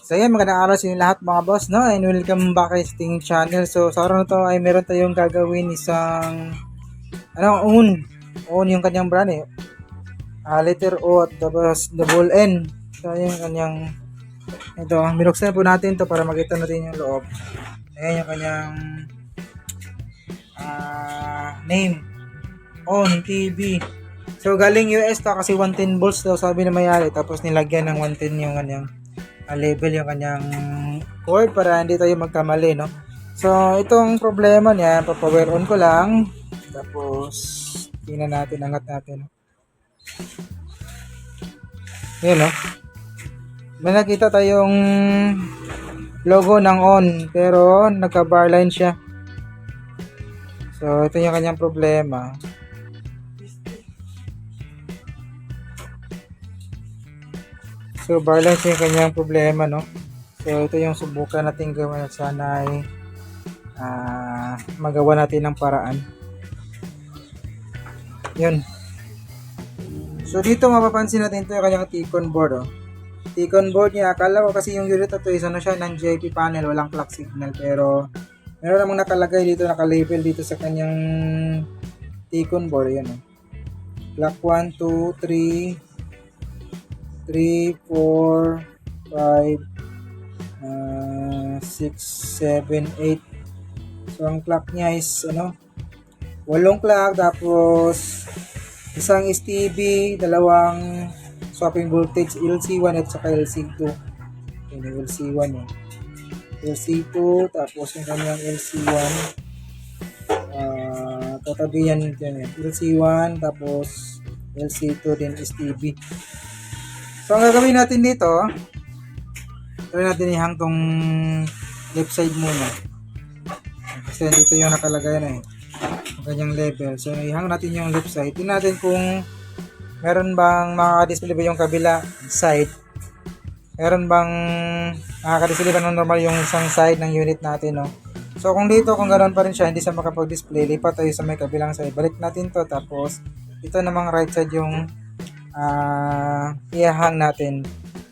So ayan, magandang araw sa inyo lahat mga boss, no? And welcome back sa ating channel. So sa araw na to ay meron tayong gagawin isang, on yung kanyang brand eh. Letter O at tapos double N. So yung kanyang, ito, binuksan po natin to para makita natin yung loob. Ayan yung kanyang name, On TV. So galing US to kasi 110 volts daw sabi na may-ari, tapos nilagyan ng 110 yung kanyang label, yung kanyang cord para hindi tayo magkamali, no? So itong problema niya, pa-power on ko lang, tapos tingnan natin, angat natin. Yun, no? May nakita tayong logo ng on pero nagka-bar line siya. So ito yung kanyang problema. So bar line yung kanyang problema, no? So ito yung subukan natin gawin at sana ay magawa natin ng paraan. Yun. So dito mapapansin natin ito yung kanyang T-con board, oh. T-con board niya, akala ko kasi yung unit na ito is ano siya, ng JP panel, walang clock signal, pero meron namang nakalagay dito, nakalabel dito sa kanyang T-con board. Yan, oh. Clock 1, 2, 3, 4, 5, 6, 7, 8. So ang clock niya is 8 clock, tapos isang STB, dalawang swapping voltage LC1 at saka LC2. Yung LC1 eh. LC2, tapos yung kanyang LC1. Tatabi yan yun. LC1, tapos LC2 din STB. So ang gagawin natin dito, try natin ihang tong left side muna. Kasi dito yung nakalagay na eh, ang kanyang level. So ihang natin yung left side. Tingnan natin kung meron bang makaka-display ba yung kabila side. Meron bang makaka-display ba ng normal yung isang side ng unit natin, no? So kung dito, kung ganoon pa rin siya, hindi siya makapag-display, lipat tayo sa may kabilang side. Balik natin to, tapos ito namang right side yung ihang natin.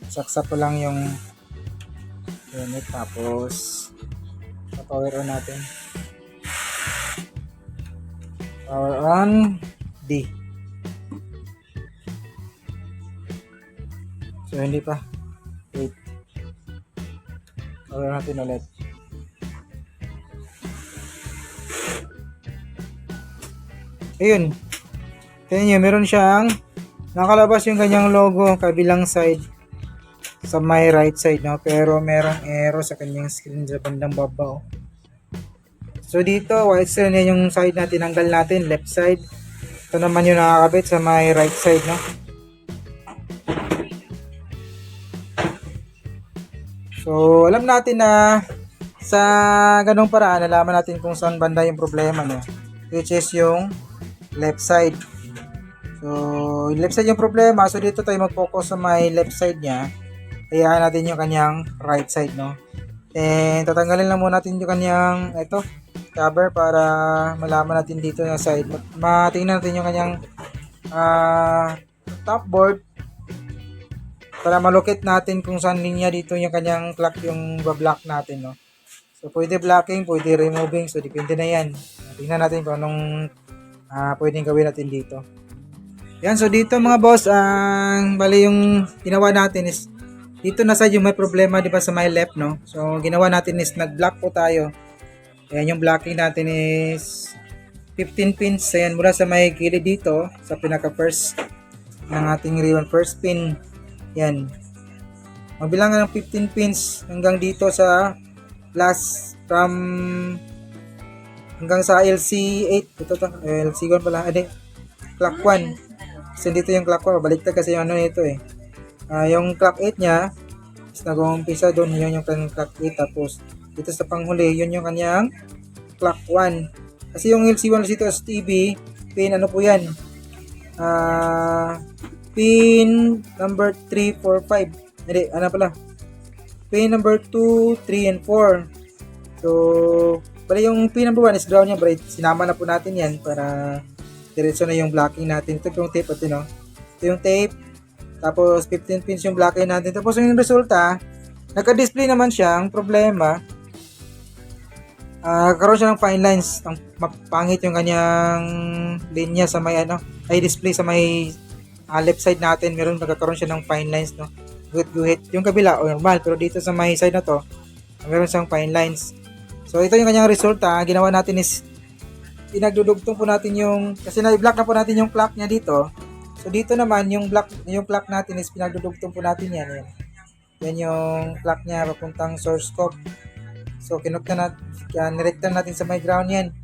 Saksak ko lang yung unit, tapos power on natin. Power on D. So hindi pa. Wait. Power natin ulit. Ayun. Tingnan nyo, meron siyang nakalabas yung kanyang logo kabilang side sa may right side, no? Pero merong arrow sa kanyang screen sa bandang baba, oh. So dito, white screen yan yung side na tinanggal natin, left side. Ito naman yung nakakabit sa may right side, no? So alam natin na sa ganong paraan, nalaman natin kung saan banda yung problema, no? Which is yung left side. So left side yung problema, so dito tayo mag-focus sa may left side niya. Kaya natin yung kanyang right side, no? And tatanggalin lang muna natin yung kanyang cover para malaman natin dito na side. Matingnan natin yung kanyang top board para malocate natin kung saan linya dito yung kanyang clock yung bablock natin, no? So pwede blocking, pwede removing, so depende na yan. Tingnan natin kung anong pwedeng gawin natin dito. Yan, so dito mga boss, bali yung ginawa natin is dito na side yung may problema, di ba, sa may left, no? So ginawa natin is nag-block po tayo. Ayan, yung blocking natin is 15 pins. Ayan, mula sa may gilid dito sa pinaka first ng ating ribbon, first pin. Yan, magbilang ng 15 pins hanggang dito sa last from hanggang sa LC8. Ito to, LC1 pala, clock 1. Kasi dito yung clock 1, baliktad kasi yung nito eh. Yung clock 8 niya is nag-uumpisa doon, yun yung kanyang clock 8, tapos dito sa panghuli, yun yung kanyang clock 1. Kasi yung LC1 dito sa TV, pin ano po yan? Pin number 3, 4, 5. Hindi, ano pala? Pin number 2, 3, and 4. So, bali yung pin number 1 is ground niya, bali sinama na po natin yan para diretso na yung blocking natin. Ito yung tape ito yung tape. Tapos 15 pins yung blocking natin. Tapos yung resulta, Naka-display naman siya. Ang problema, karoon siya ng fine lines. Ang mapangit yung kanyang linya sa may display sa may left side natin. Meron nagkakaroon siya ng fine lines, no? Guhit-guhit. Yung kabila, normal. Pero dito sa may side na to, meron siyang fine lines. So, ito yung kanyang resulta. Ginawa natin is, pinagdudugtong po natin kasi na-block na po natin yung clock niya dito. So, dito naman, yung clock natin is pinagdudugtong po natin yan. Yan yung clock niya, papuntang source scope. So, nirektan natin sa may ground yan.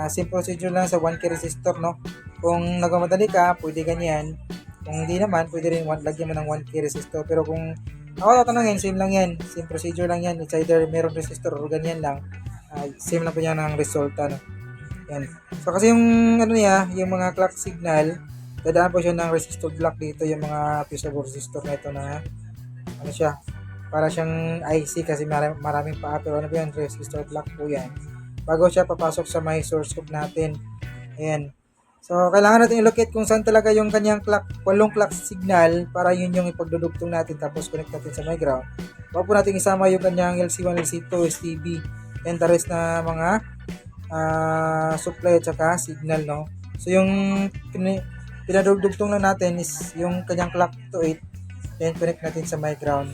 Simple procedure lang sa 1K resistor, no? Kung nagmamadali ka, pwede ganyan. Kung hindi naman, pwede rin lagyan mo ng 1K resistor. Pero kung ako tatanungin, same lang yan. Same procedure lang yan. It's either meron resistor o ganyan lang. Same lang po yan ang resulta, no? Yan. So, kasi yung yung mga clock signal, dadaan po siya ng resistor block dito, yung mga fusible resistor na ito na siya, para siyang IC kasi maraming paa, pero yan, resistor block po yan bago siya papasok sa may source scope natin. Ayan. So, kailangan natin i-locate kung saan talaga yung kanyang clock, walong clock signal para yun yung ipagdudugtong natin, tapos connect natin sa my ground. Bago po natin isama yung kanyang LC1, LC2, STB, and the rest na mga supply at saka signal, no? So, yung pinadugtong lang natin is yung kanyang clock to 8, then connect natin sa my ground.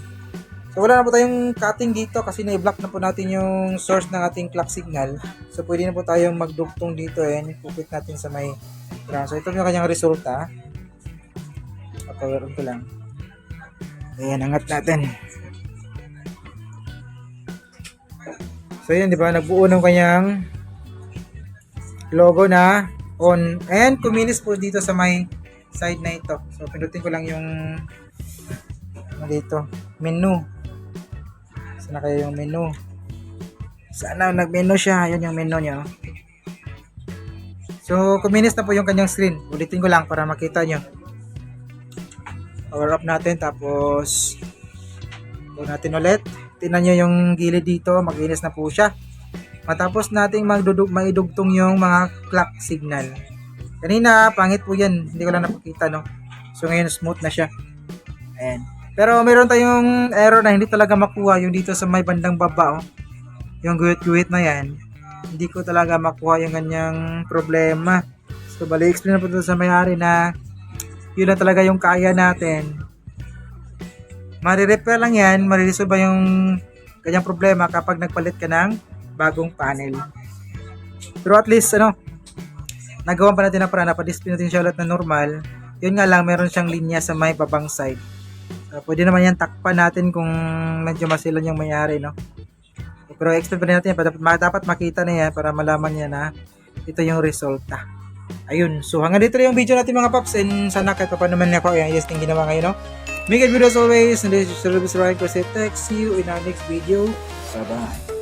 So, wala na po tayong cutting dito kasi na-block na po natin yung source ng ating clock signal. So, pwede na po tayong magdugtong dito and pupit natin sa may ground. So, ito yung kanyang resulta. Papawaron ko lang. Ayan, angat natin. So, yun, di ba? Nagbuo ng kanyang logo na on. And kuminis po dito sa may side na ito. So, pindutin ko lang yung dito, menu. Sana kayo yung menu. Sana nag-menu siya. Ayan yung menu niya. So, kuminis na po yung kanyang screen. Ulitin ko lang para makita nyo. Power up natin. Tapos, po natin ulit. Tingnan nyo yung gilid dito. Mag-inis na po siya. Matapos nating maidugtong yung mga clock signal. Kanina, pangit po yan. Hindi ko lang napakita, no? So, ngayon, smooth na siya. Ayan. Pero, meron tayong error na hindi talaga makuha yung dito sa may bandang baba, oh. Yung guhit-guhit na yan. Hindi ko talaga makuha yung kanyang problema. So, bali, explain na po sa may-ari na yun na talaga yung kaya natin. Marirepair lang yan. Mariresolve ba yung kanyang problema kapag nagpalit ka ng bagong panel. Pero at least, nagawa pa natin na para napadisplay natin siya ulit na normal. Yun nga lang, meron siyang linya sa may babang side. Pwede naman yan takpan natin kung medyo masilan yung mayari, no? Pero explain pa rin natin, dapat makita na yan para malaman niya na ito yung resulta. Ayun, so hanggang dito yung video natin mga paps, and sana kahit pa naman ako yung yung ginawa ngayon, no? Make it video as always, and this is Ruby Sarang Cosette. See you in our next video. Bye-bye.